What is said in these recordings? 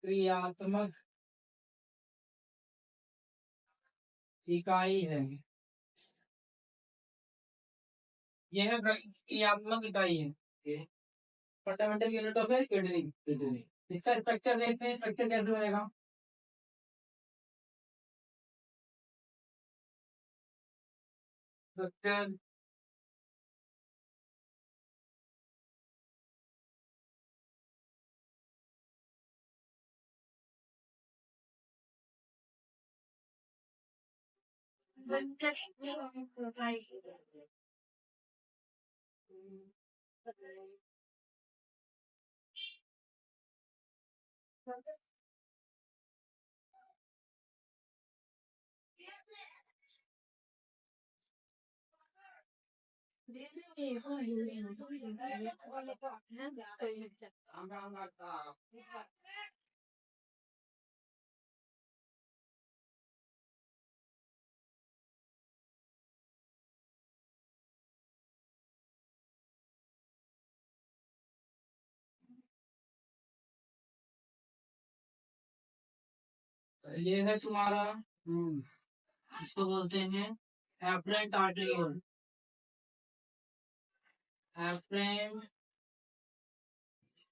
क्रियात्मक इकाई है। यह क्रियात्मक इकाई है। Fundamental unit of A kidney. इसका स्ट्रक्चर देखते हैं, स्ट्रक्चर कैसे बनेगा। स्ट्रक्चर ये है तुम्हारा, इसको बोलते हैं afferent arteriole. Afferent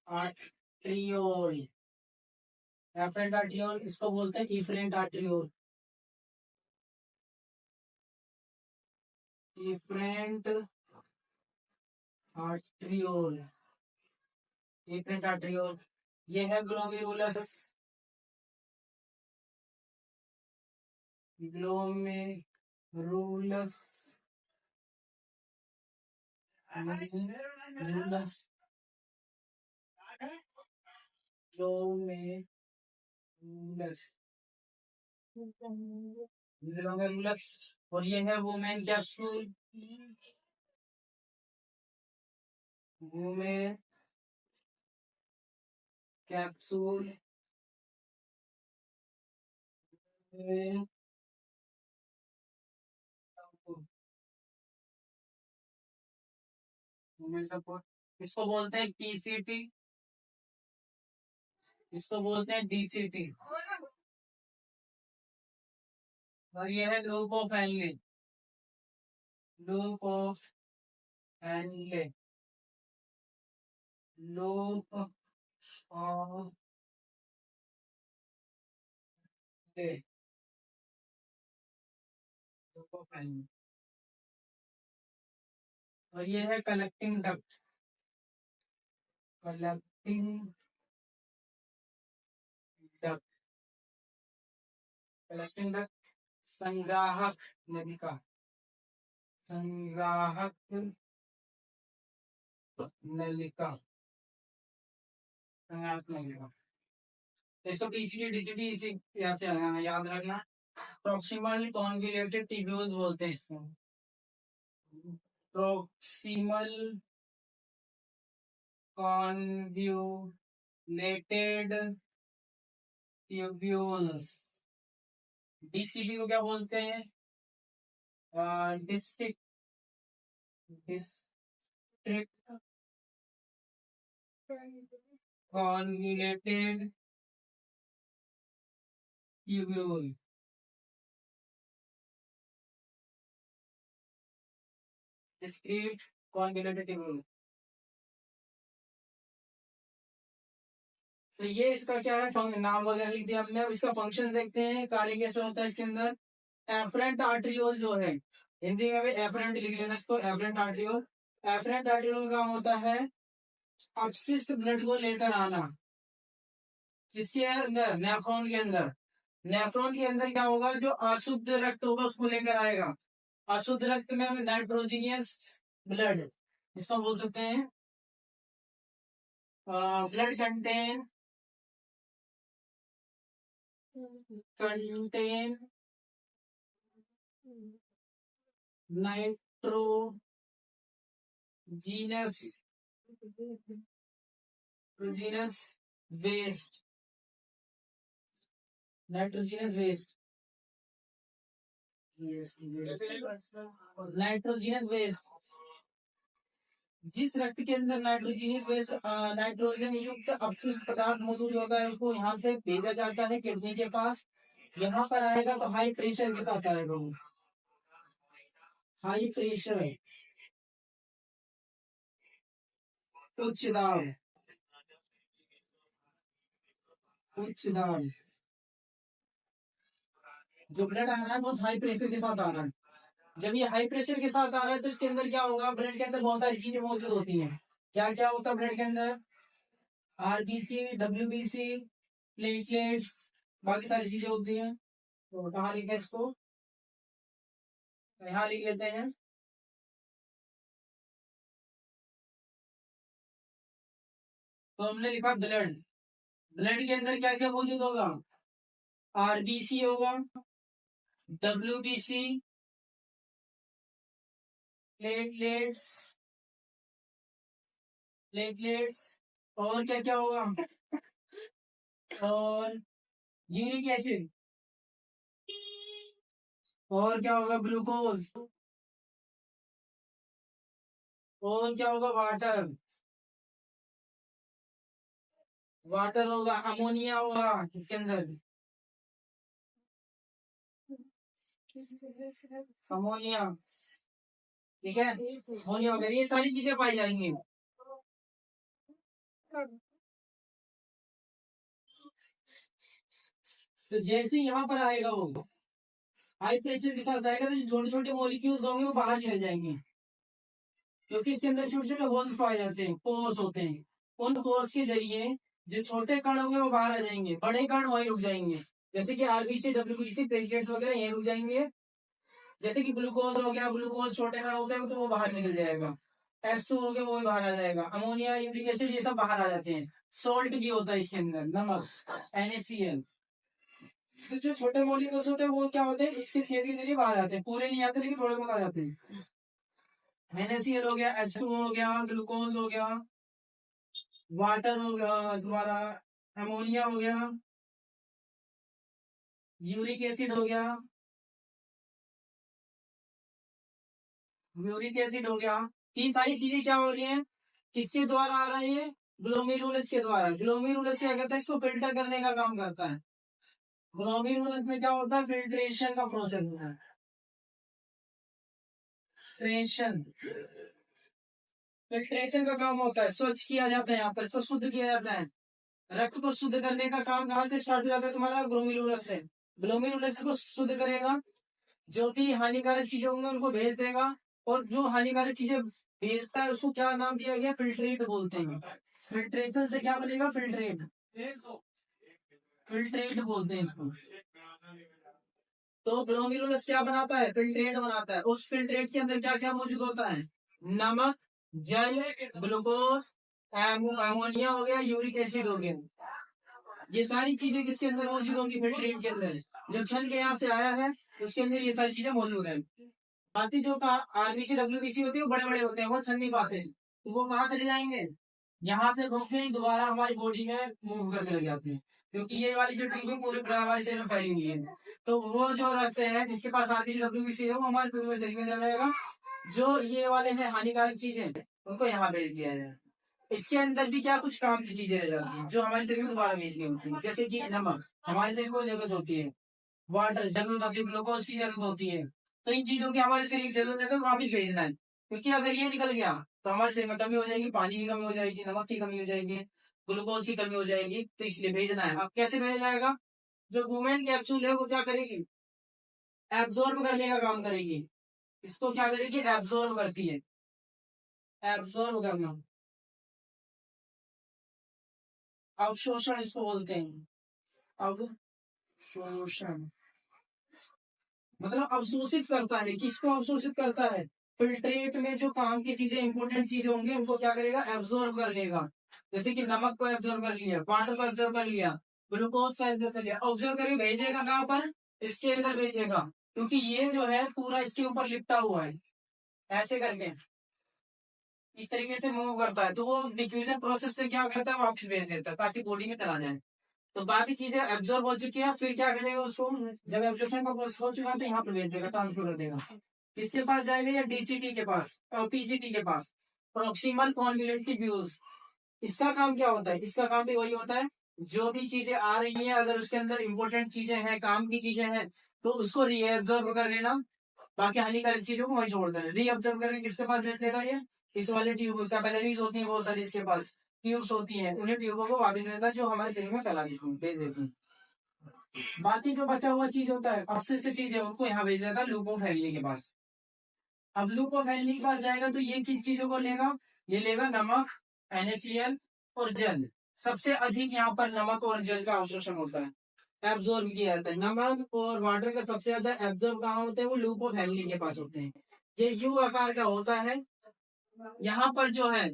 arteriole, afferent arteriole, इसको बोलते हैं efferent arteriole. Efferent arteriole, efferent arteriole. ये है glomerulus, glomerulus, glomerulus, glomerulus, glomerulus. और ये है Bowman capsule, Bowman capsule, Bowman support. इसको बोलते हैं पीसीटी, इसको बोलते हैं डीसीटी। और ये है loop of Henle, loop of Henle, loop of Henle, loop of Henle. और ये है collecting duct, collecting duct, collecting duct. संग्राहक नलिका, संग्राहक नलिका, संग्राहक नलिका। इसको पीसीटी डीसीटी इसी यहाँ से आया है, याद रखना। प्रॉक्सिमल कॉन्जुगेटेड ट्यूब्यूल्स बोलते हैं इसको, प्रॉक्सिमल कॉन्जुगेटेड ट्यूब्यूल्स। डीसीटी को क्या बोलते हैं, district, district conjugated tubule. Discrete conjugated tubule. तो ये इसका क्या है, नाम वगैरह लिख दिया हमने। अब इसका फंक्शन देखते हैं, कार्य कैसे होता है इसके अंदर। एफरेंट आर्टरियोल जो है, हिंदी में भी एफरेंट लिख लेना इसको, एफरेंट आर्टरियोल। एफरेंट आर्टरियोल का होता है अपशिष्ट ब्लड को लेकर आना। किसके अंदर, नेफ्रॉन के अंदर। नेफ्रॉन के अंदर क्या होगा, जो अशुद्ध रक्त होगा उसको लेकर आएगा। अशुद्ध रक्त में नाइट्रोजीनियस ब्लड, इसको बोल सकते हैं blood contain nitrogenous, nitrogenous waste, nitrogenous waste, nitrogenous waste, जिस रक्त के अंदर नाइट्रोजन युक्त अपशिष्ट पदार्थ मौजूद होता है उसको यहाँ से भेजा जाता है किडनी के पास। यहाँ पर आएगा तो हाई प्रेशर के साथ आएगा वो, हाई प्रेशर, उच्च दाब, उच्च दाब। जो ब्लड आ रहा है बहुत हाई प्रेशर के साथ आ रहा है। जब ये हाई प्रेशर के साथ आ रहा है तो इसके अंदर क्या होगा, ब्लड के अंदर बहुत सारी चीजें मौजूद होती हैं। क्या क्या होता है ब्लड के अंदर, आरबीसी, डब्ल्यूबीसी, प्लेटलेट्स, बाकी सारी चीजें होती हैं। तो कहाँ लिखे इसको, यहाँ लिख लेते हैं। तो हमने लिखा ब्लड, ब्लड के अंदर क्या क्या मौजूद होगा, आरबीसी होगा, डब्ल्यूबीसी, प्लेटलेट्स, प्लेटलेट्स, और क्या क्या होगा, और यूरिक एसिड, और क्या होगा, ग्लूकोज, और क्या होगा, वाटर, वाटर होगा, अमोनिया होगा इसके अंदर, अमोनिया, ठीक है, अमोनिया होगा, ये सारी चीजें पाई जाएंगी। तो जैसे यहाँ पर आएगा वो हाई प्रेशर के साथ आएगा तो जो छोटे छोटे मॉलिक्यूल्स होंगे वो बाहर निकल जाएंगे, क्योंकि इसके अंदर छोटे छोटे होल्स पाए जाते हैं, पोर्स होते हैं। उन पोर्स के जरिए जो छोटे कण होंगे वो बाहर आ जाएंगे, बड़े कण वहीं रुक जाएंगे। जैसे कि आरबीसी, डब्ल्यूबीसी, प्लेटलेट्स वगैरह यहीं रुक जाएंगे। जैसे कि ग्लूकोज हो गया, ग्लूकोज छोटे कण होते हैं तो वो बाहर निकल जाएगा। S2 हो गया वो भी बाहर आ जाएगा। अमोनिया, यूरिक एसिड, ये सब बाहर आ जाते हैं। सॉल्ट भी होता है इसके अंदर, नमक, NaCl। तो जो छोटे मॉलिक्यूल्स होते हैं वो क्या होते हैं, इसके छेद के जरिए बाहर आते हैं, पूरे नहीं आते लेकिन थोड़े बहुत आ जाते हैं। NaCl हो गया, H2 हो गया, ग्लूकोज हो गया, वाटर हो गया, तुम्हारा अमोनिया हो गया, यूरिक एसिड हो गया, यूरिक एसिड हो गया। ये सारी चीजें क्या हो रही हैं, किसके द्वारा आ रही है, ग्लोमेरुलस के द्वारा। ग्लोमेरुलस क्या करता है, इसको फिल्टर करने का काम करता है। ग्लोमेरुलस में क्या होता है, फिल्ट्रेशन का प्रोसेस होता है, फिल्ट्रेशन, फिल्ट्रेशन का काम होता है, स्वच्छ किया जाता है, यहाँ पर इसको शुद्ध किया जाता है। रक्त को शुद्ध करने का काम कहाँ से स्टार्ट हो जाता है, तुम्हारा ग्लोमेरुलस से। ग्लोमेरुलस को शुद्ध करेगा, जो भी हानिकारक चीजें होंगी उनको भेज देगा, और जो हानिकारक चीजें भेजता है उसको क्या नाम दिया गया, फिल्ट्रेट बोलते हैं। फिल्ट्रेशन से क्या बनेगा, फिल्ट्रेट, फिल्ट्रेट बोलते हैं इसको। तो ग्लोमेरुलस क्या बनाता है, फिल्ट्रेट बनाता है। उस फिल्ट्रेट के अंदर क्या क्या मौजूद होता है, नमक, जल, ग्लूकोज, अमोनिया हो गया, यूरिक एसिड हो गया। ये सारी चीजें किसके अंदर मौजूद होंगी, फिल्ट्रेट के अंदर। जो छन के यहाँ से आया है उसके अंदर ये सारी चीजें मौजूद है। बाकी जो आरबीसी, डब्ल्यूबीसी होती है वो बड़े बड़े होते हैं, वो छन नहीं पाते, तो वो कहाँ चले जाएंगे, यहाँ से घूम के दोबारा हमारी बॉडी में मूव करके लग जाते हैं, क्योंकि ये वाली जो ट्यूबिंग पूरे हमारे शरीर में फैली हुई है। तो वो जो रखते हैं जिसके पास आरबीसी, डब्ल्यूबीसी है वो हमारे पूरे शरीर में चला जाएगा। जो ये वाले हैं हानिकारक चीजें उनको यहाँ भेज दिया जाए। इसके अंदर भी क्या कुछ काम की चीजें रह जाती हैं जो हमारे शरीर में दोबारा भेजनी होती है, जैसे कि नमक हमारे शरीर को जरूरत होती है, वाटर जरूरत होती है, ग्लूकोज की जरूरत होती है। तो इन चीजों की हमारे शरीर की जरूरत है तो वापिस भेजना है, क्योंकि अगर ये निकल गया तो हमारे शरीर में कमी हो जाएगी, पानी की कमी हो जाएगी, नमक की कमी हो जाएगी, ग्लूकोज की कमी हो जाएगी, तो इसलिए भेजना है। अब कैसे भेजा जाएगा, जो वुमेन कैप्सूल है वो क्या करेगी, एब्जॉर्ब करने का काम करेगी। इसको क्या करेगी, एब्जॉर्ब करती है, एब्जॉर्ब करना, अवशोषण इसको बोलते हैं। अवशोषण मतलब अवशोषित करता है, किसको अवशोषित करता है, फिल्ट्रेट में जो काम की चीजें, इंपॉर्टेंट चीजें होंगी उनको क्या करेगा, एब्जॉर्ब कर लेगा। जैसे कि नमक को एब्जॉर्ब कर लिया, वाटर को एब्जॉर्ब कर लिया, ग्लूकोज का एब्जॉर्ब कर लिया, ऑब्जर्व करके भेजेगा कहाँ पर, इसके अंदर भेजेगा, क्योंकि ये जो है पूरा इसके ऊपर लिपटा हुआ है, ऐसे करके इस तरीके से मूव करता है, तो वो डिफ्यूजन प्रोसेस से क्या करता है, वापस भेज देता है ताकि बॉडी में चला जाए। तो बाकी चीजें एब्जॉर्ब हो चुकी है, फिर क्या करेगा उसको, जब एब्जॉर्प्शन का प्रोसेस हो चुका है तो यहाँ पे भेज देगा, ट्रांसफर कर देगा। किसके पास जाएगा, या DCT के पास और PCT के पास। प्रोक्सिमल कॉन्वोल्यूटिव व्यूज, इसका काम क्या होता है? इसका काम भी वही होता है, जो भी चीजें आ रही हैं अगर उसके अंदर इंपॉर्टेंट चीजें हैं, काम की चीजें हैं, तो उसको रीअब्जॉर्व कर लेना, बाकी हानिकारक चीजों को वही छोड़ देना। रीअब्जॉर्व करके किसके पास भेज देगा? ये इस वाले ट्यूब, कैपिलरीज होती है बहुत सारी इसके पास, ट्यूब्स होती हैं, उन्हें ट्यूबों को वापस देता है जो हमारे शरीर में फैला देती हैं, भेज देती हैं। बाकी जो बचा हुआ चीज होता है, अपशिष्ट चीज है, उनको यहाँ भेज देता है लूपोफैली के पास। अब लूपोफैली के पास जाएगा तो ये किस चीजों को लेगा? ये लेगा नमक, NaCl और जल। सबसे अधिक यहाँ पर नमक और जल का अवशोषण होता है, एब्जॉर्ब किया जाता है। नमक और वाटर का सबसे ज्यादा एब्जॉर्ब कहाँ होते हैं? वो लूपोफैली के पास होते हैं। ये यू आकार का होता है। यहाँ पर जो है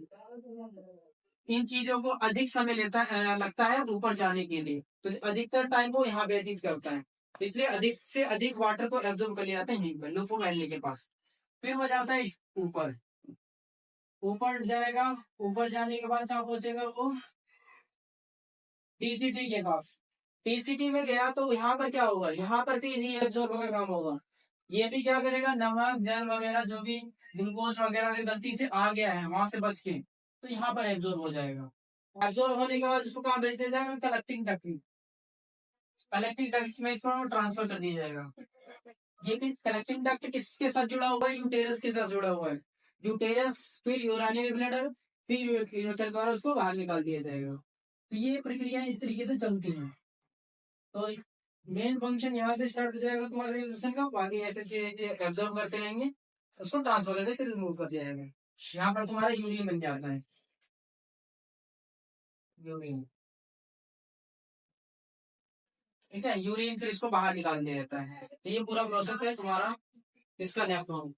इन चीजों को अधिक समय लगता है ऊपर जाने के लिए, तो अधिकतर टाइम वो यहाँ व्यतीत करता है, इसलिए अधिक से अधिक वाटर को एब्जॉर्ब कर लिया जाता है यहीं पर लूपोफैली के पास। फिर हो जाता है ऊपर, ऊपर जाएगा, ऊपर जाने के बाद कहाँ पहुंचेगा वो? TCT के पास। TCT में गया तो यहाँ पर क्या होगा? यहाँ पर भी रीएब्जॉर्ब का काम होगा। ये भी क्या करेगा? नमक, जल वगैरह जो भी ग्लूकोज वगैरह अगर गलती से आ गया है वहां से बच के, तो यहाँ पर एब्जॉर्ब हो जाएगा। एब्जॉर्ब होने के बाद उसको कहाँ भेज दिया जाएगा? Collecting duct. कलेक्टिंग डक्ट में इसको ट्रांसफर कर दिया जाएगा। ये कलेक्टिंग डक्ट किसके साथ जुड़ा हुआ है? यूटेरस के साथ जुड़ा हुआ है। यूटेरस फिर यूरानियल ब्लैडर, फिर यूरेटर द्वारा उसको बाहर निकाल दिया जाएगा। तो ये प्रक्रिया इस तरीके से चलती है। तो मेन फंक्शन यहाँ से स्टार्ट हो जाएगा तुम्हारे न्यूट्रिशन का, बाकी ऐसे चीजें ऑब्जर्व करते रहेंगे, उसको ट्रांसफर करके फिर रिमूव कर दिया जाएगा। यहाँ पर तुम्हारा यूरिन बन जाता है, यूरिन। ठीक है, यूरिन फिर इसको बाहर निकाल दिया जाता है। तो ये पूरा प्रोसेस है तुम्हारा इसका नेफ्रॉन।